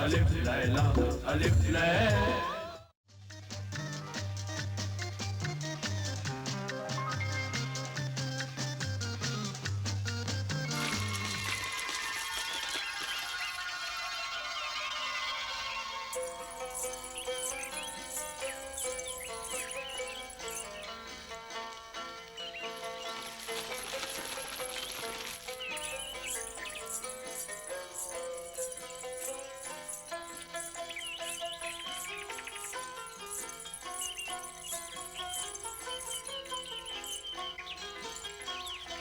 अलिफ लैला अलिफ लैला।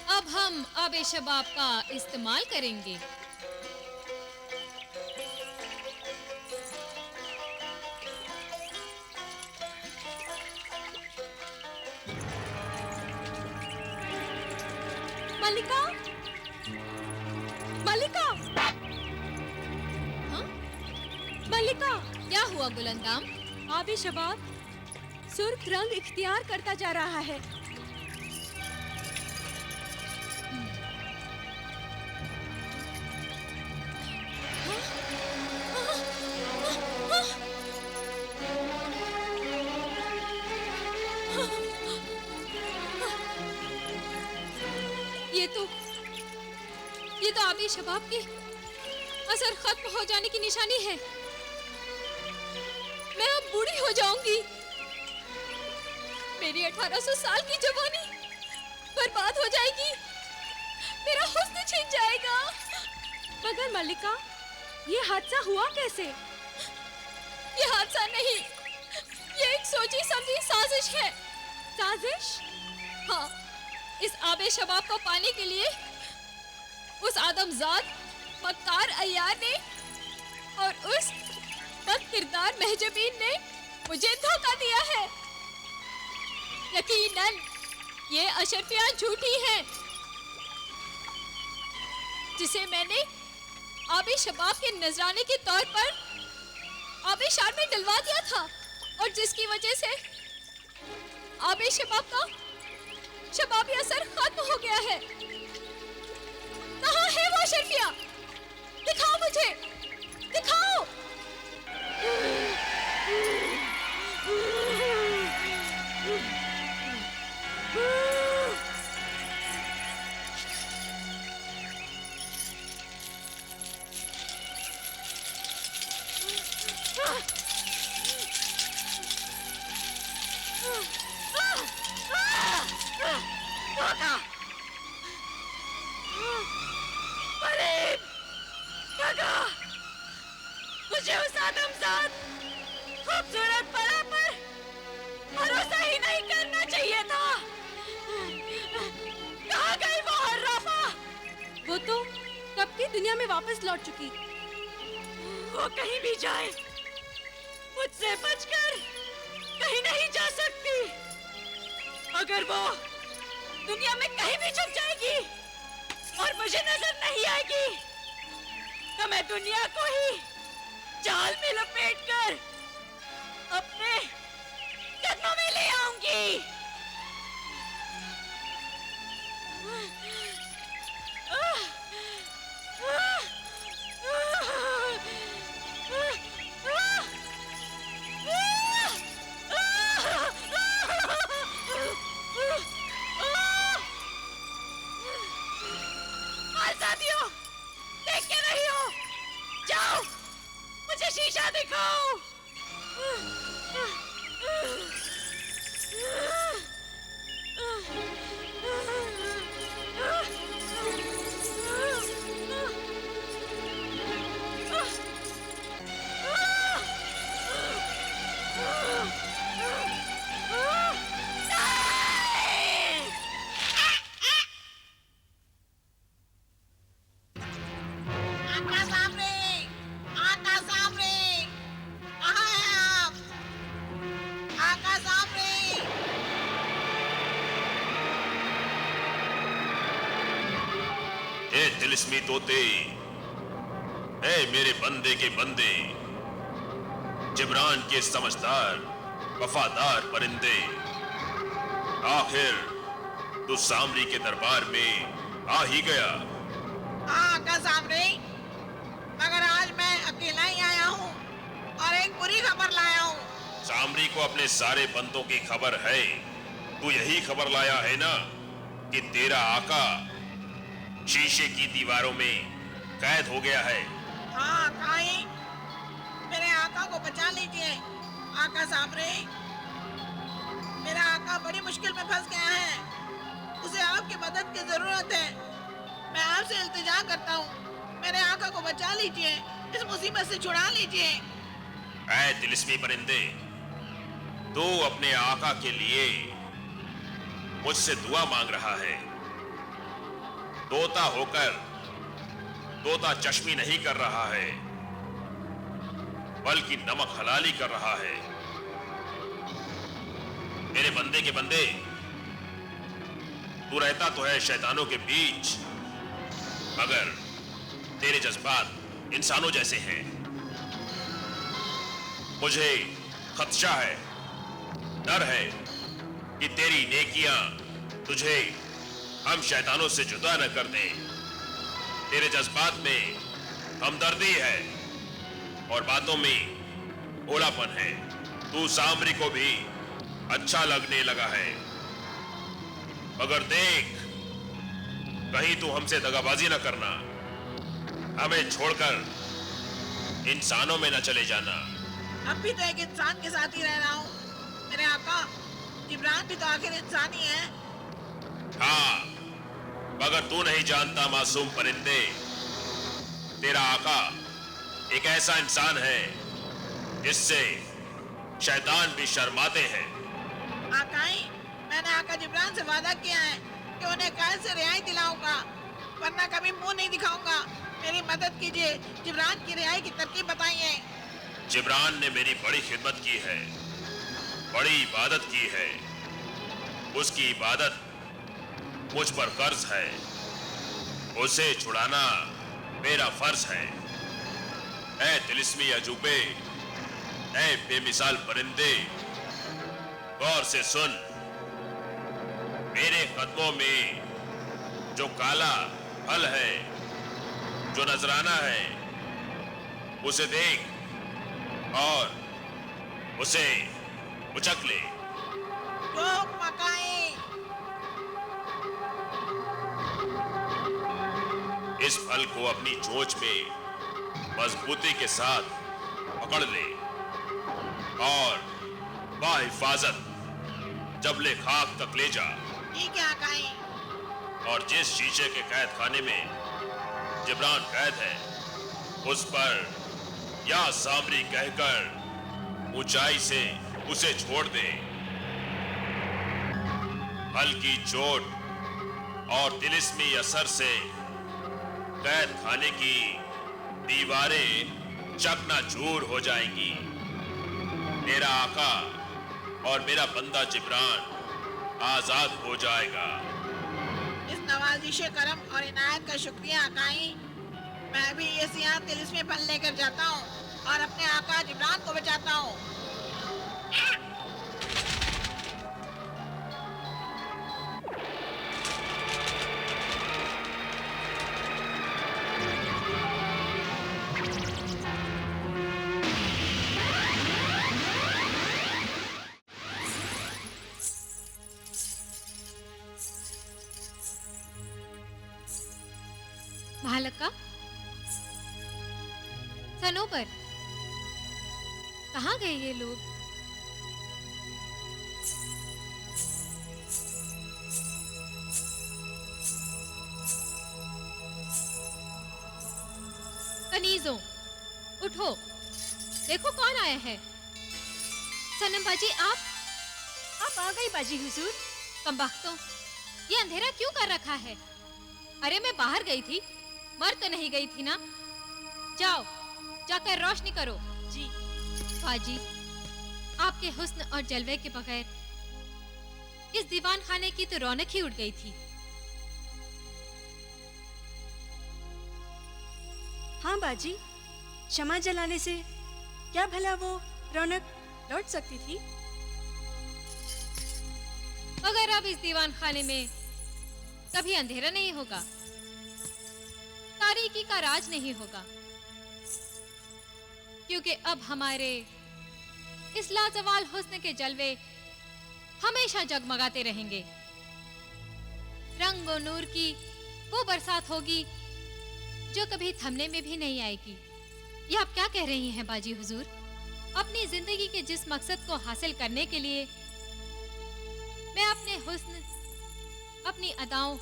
अब हम आबे शबाब का इस्तेमाल करेंगे। मल्लिका, मल्लिका, हाँ? मल्लिका, क्या हुआ गुलंदाम? आबे शबाब सुर्ख रंग इख्तियार करता जा रहा है। ये तो आबे शबाब के असर खत्म हो जाने की निशानी है। मैं अब बूढ़ी हो जाऊंगी। मेरी 1800 साल की जवानी बर्बाद हो जाएगी। मेरा हुस्न छिन जाएगा। मगर मल्लिका, ये हादसा हुआ कैसे? ये हादसा नहीं, ये एक सोची समझी साजिश है। साजिश? हाँ, इस आबे शबाब को पाने के लिए उस आदमजाद मक्कार अय्यार ने और उस बद किरदार महजबीन ने मुझे धोखा दिया है। यकीनन ये अशरफियां झूठी हैं, जिसे मैंने आबे शबाब के नजराने के तौर पर आबेशार में डलवा दिया था और जिसकी वजह से आबे शबाब का शबाबी असर खत्म हो गया है। कहाँ है वो अशरफिया? दिखाओ मुझे, दिखाओ। मुझे उस आदमजाद खूबसूरत परा पर भरोसा ही नहीं करना चाहिए था। कहाँ गई वो हर्राफा? वो तो कब की दुनिया में वापस लौट चुकी। वो कहीं भी जाए, मुझसे बचकर कहीं नहीं जा सकती। अगर वो दुनिया में कहीं भी छुप जाएगी और मुझे नजर नहीं आएगी, तो मैं दुनिया को ही जाल में लपेटकर अपने कदमों में ले आऊंगी। साथियों, देख के रही हो, जाओ मुझे शीशा दिखाओ। तिलिस्मी तोते, ऐ मेरे बंदे के बंदे, जिब्रान के समझदार वफादार परिंदे, आखिर तू सामरी के दरबार में आ ही गया। हाँ का सामरी, मगर आज मैं अकेला ही आया हूँ। सामरी को अपने सारे बंदों की खबर है। तू यही खबर लाया है ना कि तेरा आका शीशे की दीवारों में कैद हो गया है। हाँ काई, मेरे आका को बचा लीजिए। आका सामरे, मेरा आका बड़ी मुश्किल में फंस गया है। उसे आपकी मदद की जरूरत है। मैं आपसे इल्तिजा करता हूँ, मेरे आका को बचा लीजिए, इस मुसीबत से छुड़ा लीजिए। ऐ तिलिस्मी परिंदे, तू अपने आका के लिए मुझसे दुआ मांग रहा है। तोता होकर तोता चश्मी नहीं कर रहा है, बल्कि नमक हलाली कर रहा है। मेरे बंदे के बंदे, तू रहता तो है शैतानों के बीच, मगर तेरे जज्बात इंसानों जैसे हैं। मुझे खदशा है, डर है कि तेरी नेकियां तुझे हम शैतानों से जुदा न कर दें। तेरे जज्बात में हमदर्दी है और बातों में भोलापन है। तू सामरी को भी अच्छा लगने लगा है, मगर देख कहीं तू हमसे दगाबाजी न करना। हमें छोड़कर इंसानों में न चले जाना। अब भी तो एक इंसान के साथ ही रह रहा हूँ। मेरे आका जिब्रान भी तो आखिर इंसान ही है। हाँ, मगर तू नहीं जानता मासूम परिंदे, तेरा आका एक ऐसा इंसान है जिससे शैतान भी शर्माते हैं। आकाई, मैंने आका जिब्रान से वादा किया है कि उन्हें कैद से रिहाई दिलाऊंगा, वरना कभी मुंह नहीं दिखाऊंगा। मेरी मदद कीजिए, जिब्रान की रिहाई की तरकीब बताइए। जिब्रान ने मेरी बड़ी खिदमत की है, बड़ी इबादत की है। उसकी इबादत मुझ पर कर्ज है, उसे छुड़ाना मेरा फर्ज है। ऐ तिलिस्मी अजूबे, ऐ बेमिसाल परिंदे, गौर से सुन। मेरे कदमों में जो काला फल है, जो नजराना है, उसे देख और उसे उचक ले। जो मकाई, इस फल को अपनी चोंच में मजबूती के साथ पकड़ ले और बाहिफाजत जबले खाक तक ले जा। ठीक है आकाई। और जिस शीशे के कैद खाने में जिब्रान कैद है, उस पर या सामरी कहकर ऊंचाई से उसे छोड़ दे। हल्की चोट और तिलिस्मी असर से कैद खाने की दीवारें चकनाचूर हो जाएंगी। मेरा आका और मेरा बंदा जिब्रान आजाद हो जाएगा। इस नवाजिश करम और इनायत का शुक्रिया आकाई। मैं भी ये सियाह तिलिस्मी फल लेकर जाता हूँ और अपने आका जिब्रान को बचाता हूँ। महालक्का, सनोबर, कहाँ गए ये लोग? कनीजों, उठो, देखो कौन आया है। सनम बाजी, आप आ गई बाजी हुजूर। कमबख्तों, ये अंधेरा क्यों कर रखा है? अरे मैं बाहर गई थी, मर तो नहीं गई थी ना? जाओ, जाकर रोशनी करो। जी। बाजी, आपके हुस्न और जलवे के बगैर इस दीवान खाने की तो रौनक ही उड़ गई थी। हाँ बाजी, शमा जलाने से क्या भला वो रौनक लौट सकती थी? मगर अब इस दीवान खाने में कभी अंधेरा नहीं होगा, तारीकी का राज नहीं होगा, क्योंकि अब हमारे इस लाजवाल हुस्न के जलवे हमेशा जगमगाते रहेंगे। रंग और नूर की वो बरसात होगी जो कभी थमने में भी नहीं आएगी। ये आप क्या कह रही हैं बाजी हुजूर? अपनी जिंदगी के जिस मकसद को हासिल करने के लिए मैं अपने हुस्न, अपनी अदाओं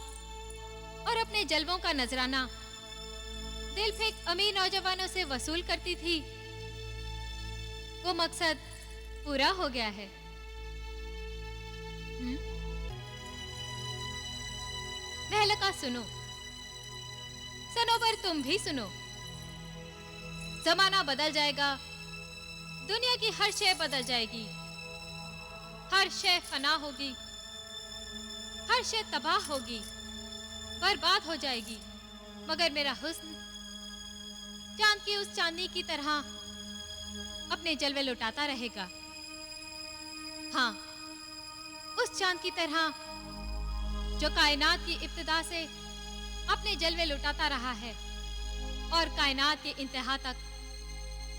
और अपने जलवों का नजराना दिल फेंक अमीर नौजवानों से वसूल करती थी, वो मकसद पूरा हो गया है। महलका सुनो, सनोबर तुम भी सुनो। जमाना बदल जाएगा, दुनिया की हर शय बदल जाएगी, हर शय फना होगी, हर शय तबाह होगी, बर्बाद हो जाएगी, मगर मेरा हुस्न चांद की उस चांदनी की तरह अपने जलवे लुटाता रहेगा। हाँ, उस चांद की तरह जो कायनात की इब्तिदा से अपने जलवे लुटाता रहा है और कायनात के इंतहा तक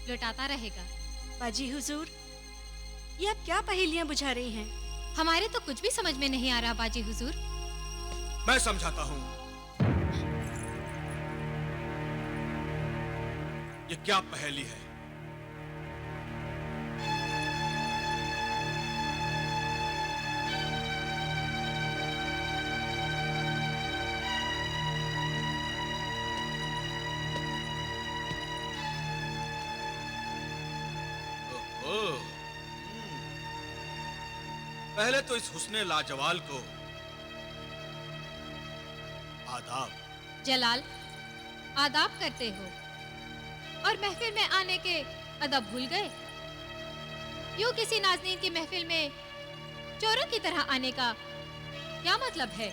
लुटाता रहेगा। बाजी हुजूर, ये आप क्या पहेलियां बुझा रही हैं? हमारे तो कुछ भी समझ में नहीं आ रहा बाजी हुजूर। मैं समझाता हूँ। ये क्या पहेली है? ओह, पहले तो इस हुस्ने लाजवाल को आदाब। जलाल, आदाब करते हो और महफिल में आने के अदब भूल गए। यूं किसी नाज़नीन की महफिल में चोरों की तरह आने का क्या मतलब है?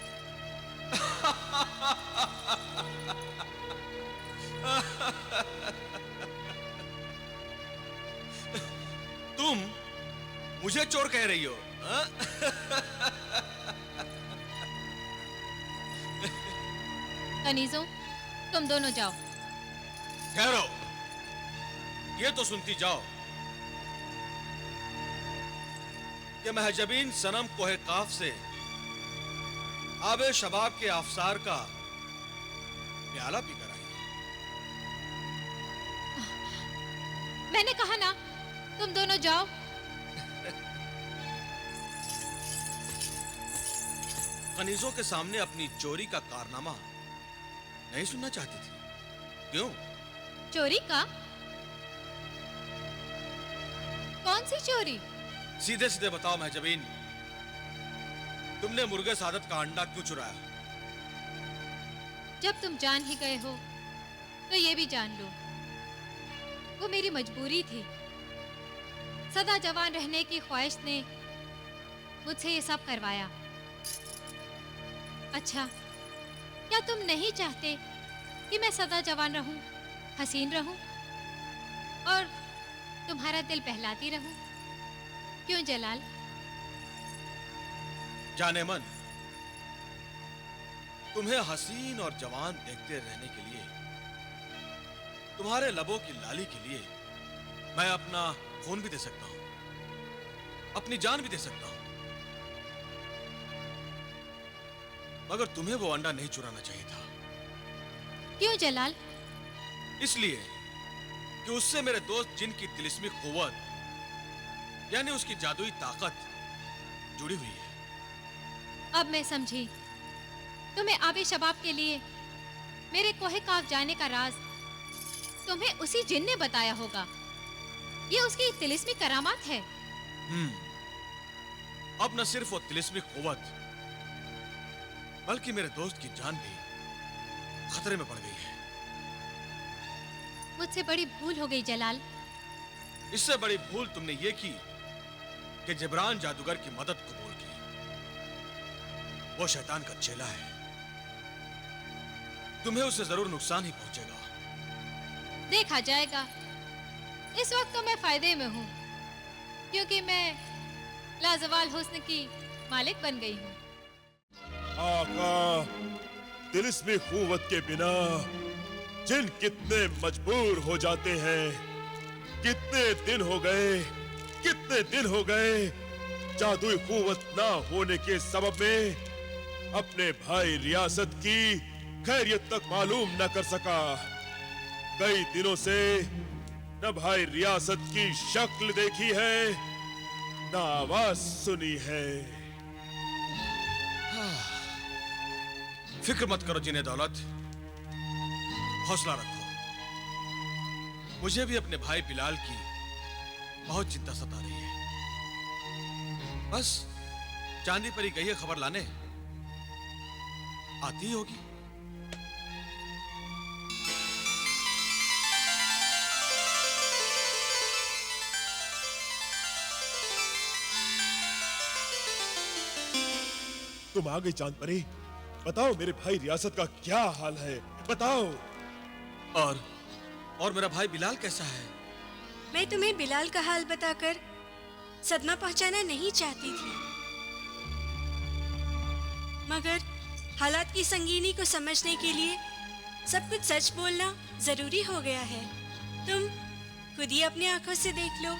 तुम मुझे चोर कह रही हो? हाँ? कनीजों, तुम दोनों जाओ। ठहरो, ये तो सुनती जाओ कि महजबीन सनम कोहे काफ से आबे शबाब के आफसार का प्याला पीकर आई है। मैंने कहा ना, तुम दोनों जाओ। कनीजों के सामने अपनी चोरी का कारनामा नहीं सुनना चाहती थी, क्यों? चोरी का? कौन सी चोरी? सीधे सीधे बताओ महजबीन, तुमने मुर्गे सादत का अंडा क्यों चुराया? जब तुम जान ही गए हो तो ये भी जान लो, वो मेरी मजबूरी थी। सदा जवान रहने की ख्वाहिश ने मुझसे ये सब करवाया। अच्छा, क्या तुम नहीं चाहते कि मैं सदा जवान रहूं, हसीन रहूं और तुम्हारा दिल बहलाती रहूं? क्यों जलाल? जाने मन, तुम्हें हसीन और जवान देखते रहने के लिए, तुम्हारे लबों की लाली के लिए मैं अपना खून भी दे सकता हूं, अपनी जान भी दे सकता हूं, मगर तुम्हें वो अंडा नहीं चुराना चाहिए था। क्यों जलाल? इसलिए कि उससे मेरे दोस्त जिन की तिलिस्मी कुव्वत, यानी उसकी जादुई ताकत जुड़ी हुई है। अब मैं समझी, तुम्हें आबे शबाब के लिए मेरे कोहे काफ जाने का राज तुम्हें उसी जिन ने बताया होगा। ये उसकी तिलिस्मी करामात है। अब न सिर्फ वो तिलिस्मी कुव्वत, बल्कि मेरे दोस्त की जान भी खतरे में पड़ गई है। मुझसे बड़ी भूल हो गई जलाल। इससे बड़ी भूल तुमने ये की कि जिब्रान जादूगर की मदद कबूल की। वो शैतान का चेला है, तुम्हें उससे जरूर नुकसान ही पहुंचेगा। देखा जाएगा। इस वक्त तो मैं फायदे में हूँ, क्योंकि मैं लाजवाल हुस्न की मालिक बन गई हूँ। आका, तिलिस्मी कुव्वत के बिना जिन कितने मजबूर हो जाते हैं। कितने दिन हो गए, कितने कितने दिन हो गए जादुई कुव्वत ना होने के सबब में अपने भाई रियासत की खैरियत तक मालूम न कर सका। कई दिनों से न भाई रियासत की शक्ल देखी है न आवाज सुनी है। फिक्र मत करो जिन्हें दौलत, हौसला रखो। मुझे भी अपने भाई बिलाल की बहुत चिंता सता रही है। बस चांदी परी गई है खबर लाने, आती ही होगी। तुम आ गई चांद परी, बताओ मेरे भाई रियासत का क्या हाल है, बताओ। और मेरा भाई बिलाल कैसा है? मैं तुम्हें बिलाल का हाल बताकर सदमा पहुंचाना नहीं चाहती थी, मगर हालात की संगीनी को समझने के लिए सब कुछ सच बोलना जरूरी हो गया है। तुम खुद ही अपनी आंखों से देख लो।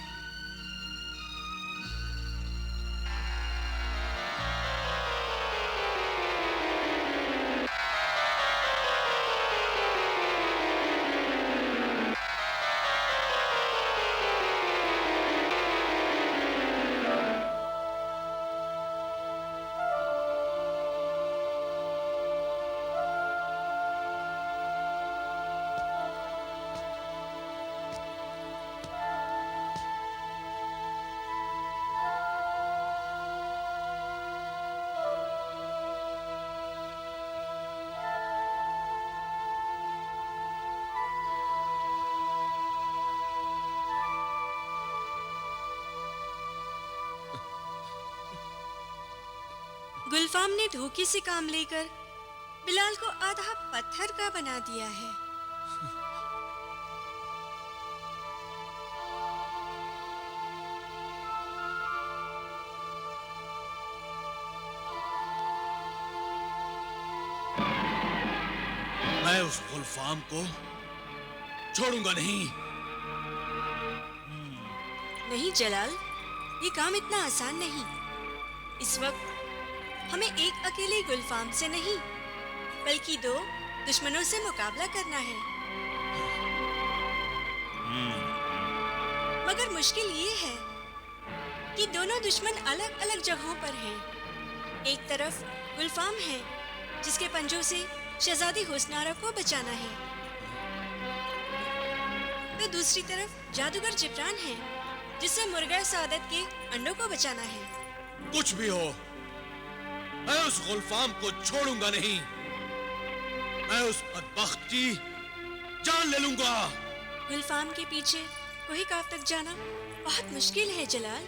गुलफाम ने धोखे से काम लेकर बिलाल को आधा पत्थर का बना दिया है। मैं उस गुलफाम को छोड़ूंगा नहीं। नहीं जलाल, ये काम इतना आसान नहीं। इस वक्त हमें एक अकेले गुलफाम से नहीं बल्कि 2 दुश्मनों से मुकाबला करना है। मगर मुश्किल ये है कि दोनों दुश्मन अलग अलग जगहों पर हैं। एक तरफ गुलफाम है जिसके पंजों से शहजादी हुस्नारा को बचाना है, तो दूसरी तरफ जादूगर जिब्रान है जिससे मुर्गा सादत के अंडों को बचाना है। कुछ भी हो, मैं उस गुलफाम को छोड़ूंगा नहीं। मैं उस बदबख्त की जान ले लूंगा। गुलफाम के पीछे कोई काफ तक जाना बहुत मुश्किल है जलाल।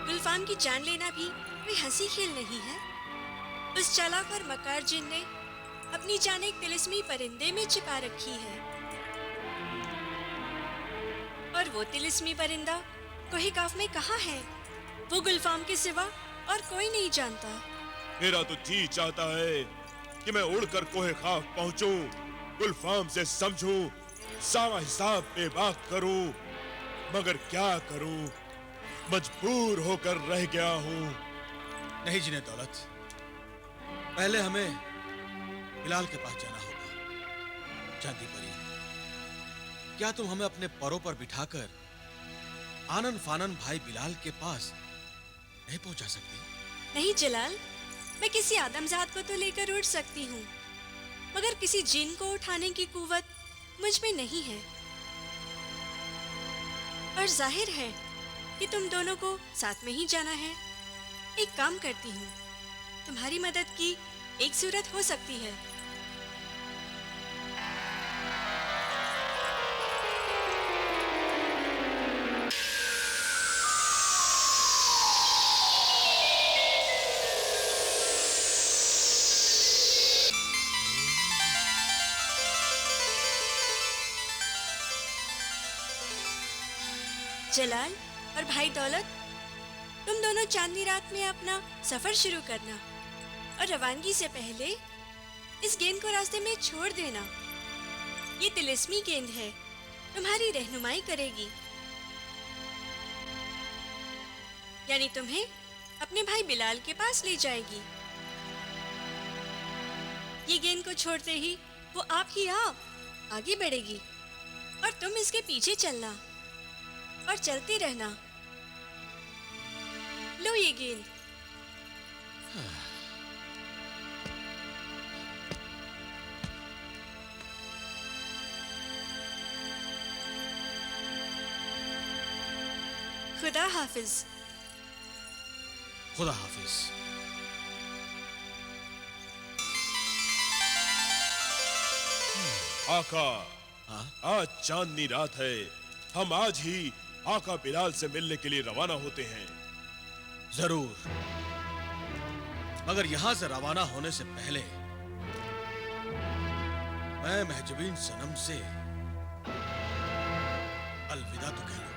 गुलफाम की जान लेना भी कोई हंसी खेल नहीं है। उस चालाक और मकार जिन ने अपनी जान एक तिलिस्मी परिंदे में छिपा रखी है, और वो तिलिस्मी परिंदा कोई काफ में कहाँ है, वो गुलफाम के सिवा और कोई नहीं जानता। मेरा तो जी चाहता है कि मैं उड़कर कोहे खाफ पहुंचूं, गुलफाम से समझूं, सारा हिसाब बेबाक करूं, मगर क्या करूं, मजबूर होकर रह गया हूं। नहीं जिन्हें दौलत, पहले हमें बिलाल के पास जाना होगा। चांदी परी, क्या तुम हमें अपने परों पर बिठाकर आनन फानन भाई बिलाल के पास नहीं पहुंचा सकती? नहीं जलाल, मैं किसी आदमजात को तो लेकर उड़ सकती हूँ, मगर किसी जिन को उठाने की कुव्वत मुझ में नहीं है। और जाहिर है कि तुम दोनों को साथ में ही जाना है। एक काम करती हूँ, तुम्हारी मदद की एक सूरत हो सकती है। जलाल और भाई दौलत, तुम दोनों चांदनी रात में अपना सफर शुरू करना, और रवानगी से पहले इस गेंद को रास्ते में छोड़ देना। ये तिलिस्मी गेंद है तुम्हारी रहनुमाई करेगी, यानी तुम्हें अपने भाई बिलाल के पास ले जाएगी। ये गेंद को छोड़ते ही वो आप ही आप आगे बढ़ेगी और तुम इसके पीछे चलना और चलते रहना। लो ये गेंद। खुदा हाफिज। खुदा हाफिज। आका, हाँ? आज चांदनी रात है। हम आज ही आका बिलाल से मिलने के लिए रवाना होते हैं। जरूर, मगर यहां से रवाना होने से पहले मैं महजबीन सनम से अलविदा तो कह लूं।